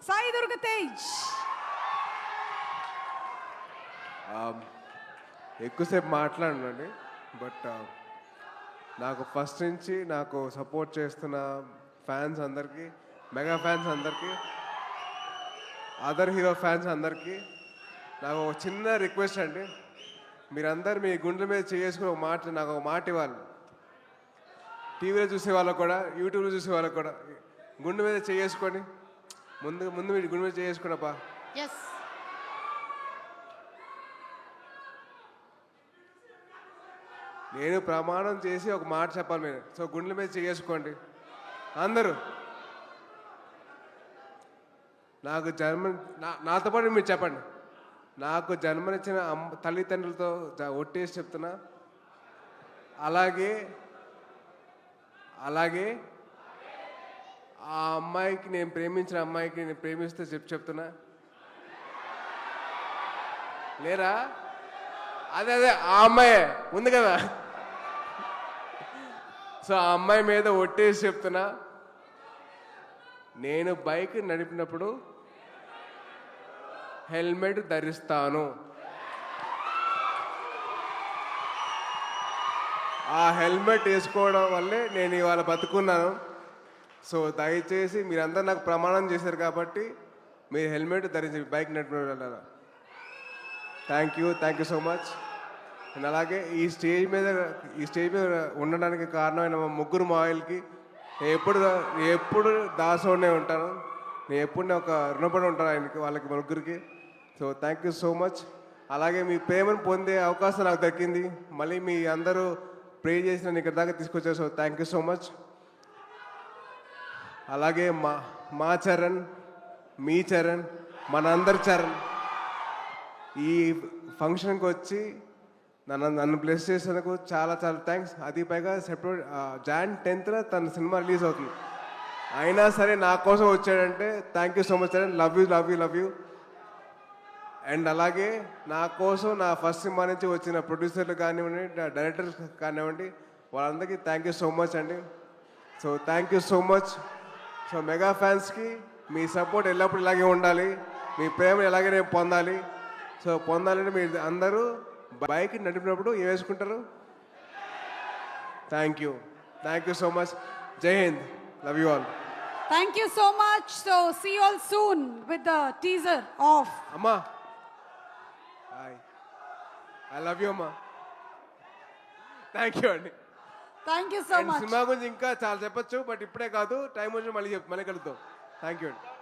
సాయి దుర్గ తేజ్. ఎక్కువసేపు మాట్లాడినండి, బట్ నాకు ఫస్ట్ నుంచి నాకు సపోర్ట్ చేస్తున్న ఫ్యాన్స్ అందరికీ, మెగా ఫ్యాన్స్ అందరికీ, అదర్ హీరో ఫ్యాన్స్ అందరికీ నాకు ఒక చిన్న రిక్వెస్ట్ అండి. మీరందరూ మీ గుండెల మీద చేసుకుని నాకు ఒక మాట ఇవ్వాలి. టీవీలో చూసే వాళ్ళకు కూడా, యూట్యూబ్లో చూసే వాళ్ళకు కూడా గుండె మీద చేసుకొని ముందు మీరు గుండె మీద చేసుకున్నప్పా. నేను ప్రమాణం చేసి ఒక మాట చెప్పాలి మీరు. సో గుండెల మీద చేసుకోండి అందరూ. నాకు నాతో పాటు మీరు చెప్పండి. నాకు జన్మనిచ్చిన తల్లిదండ్రులతో ఒట్టేసి చెప్తున్నా, అలాగే అలాగే ఆ అమ్మాయికి, నేను ప్రేమించిన అమ్మాయికి నేను ప్రేమిస్తే చెప్తున్నా లేరా? అదే ఆ అమ్మాయే ఉంది కదా. సో ఆ అమ్మాయి మీద ఒట్టేసి చెప్తున్నా, నేను బైక్ నడిపినప్పుడు హెల్మెట్ ధరిస్తాను. ఆ హెల్మెట్ వేసుకోవడం వల్లే నేను ఇవాళ బతుకున్నాను. సో దయచేసి మీరందరూ నాకు ప్రమాణం చేశారు కాబట్టి మీరు హెల్మెట్ ధరించి బైక్ నడిపిన. Thank you so much. And అలాగే ఈ స్టేజ్ మీద ఉండడానికి కారణమైన మా ముగ్గురు మాయిల్కి ఎప్పుడు దాసోనే ఉంటాను. నేను ఎప్పుడు ఒక రుణపడి ఉంటాను ఆయనకి, వాళ్ళకి ముగ్గురికి. So thank you so much. అలాగే మీ ప్రేమను పొందే అవకాశం నాకు దక్కింది. మళ్ళీ మీ అందరూ ప్రే చేసి నన్ను ఇక్కడ దాకా తీసుకొచ్చారు. So thank you so much. అలాగే మా చరణ్, మీ చరణ్, మనందరి చరణ్ ఈ ఫంక్షన్కి వచ్చి నన్ను బ్లెస్ చేసేందుకు చాలా చాలా థ్యాంక్స్. అది పైగా Jan 10th తన సినిమా రిలీజ్ అవుతుంది. అయినా సరే నా కోసం వచ్చాడంటే thank you so much Charan. Love you. And అలాగే నా కోసం నా ఫస్ట్ సినిమా నుంచి వచ్చిన ప్రొడ్యూసర్లు కానివ్వండి, డైరెక్టర్స్ కానివ్వండి, వాళ్ళందరికీ థ్యాంక్ యూ సో మచ్ అండి. So thank you so much. So mega ఫ్యాన్స్కి మీ సపోర్ట్ ఎల్లప్పుడూ ఇలాగే ఉండాలి, మీ ప్రేమ ఎలాగే నేను పొందాలి. సో పొందాలంటే మీరు అందరూ బైక్ నడిపినప్పుడు ఏం వేసుకుంటారు? Thank you so much. Jai Hind. Love you all. Thank you so much. So see you all soon with the teaser of అమ్మా. ఐ లవ్ యూ అమ్మా. థ్యాంక్ యూ అండి. Thank you so much. Cinema గురించి ఇంకా చాలా చెప్పచ్చు, బట్ ఇప్పుడే కాదు, time వచ్చి మళ్ళీ కలుద్దాం. థ్యాంక్ యూ అండి.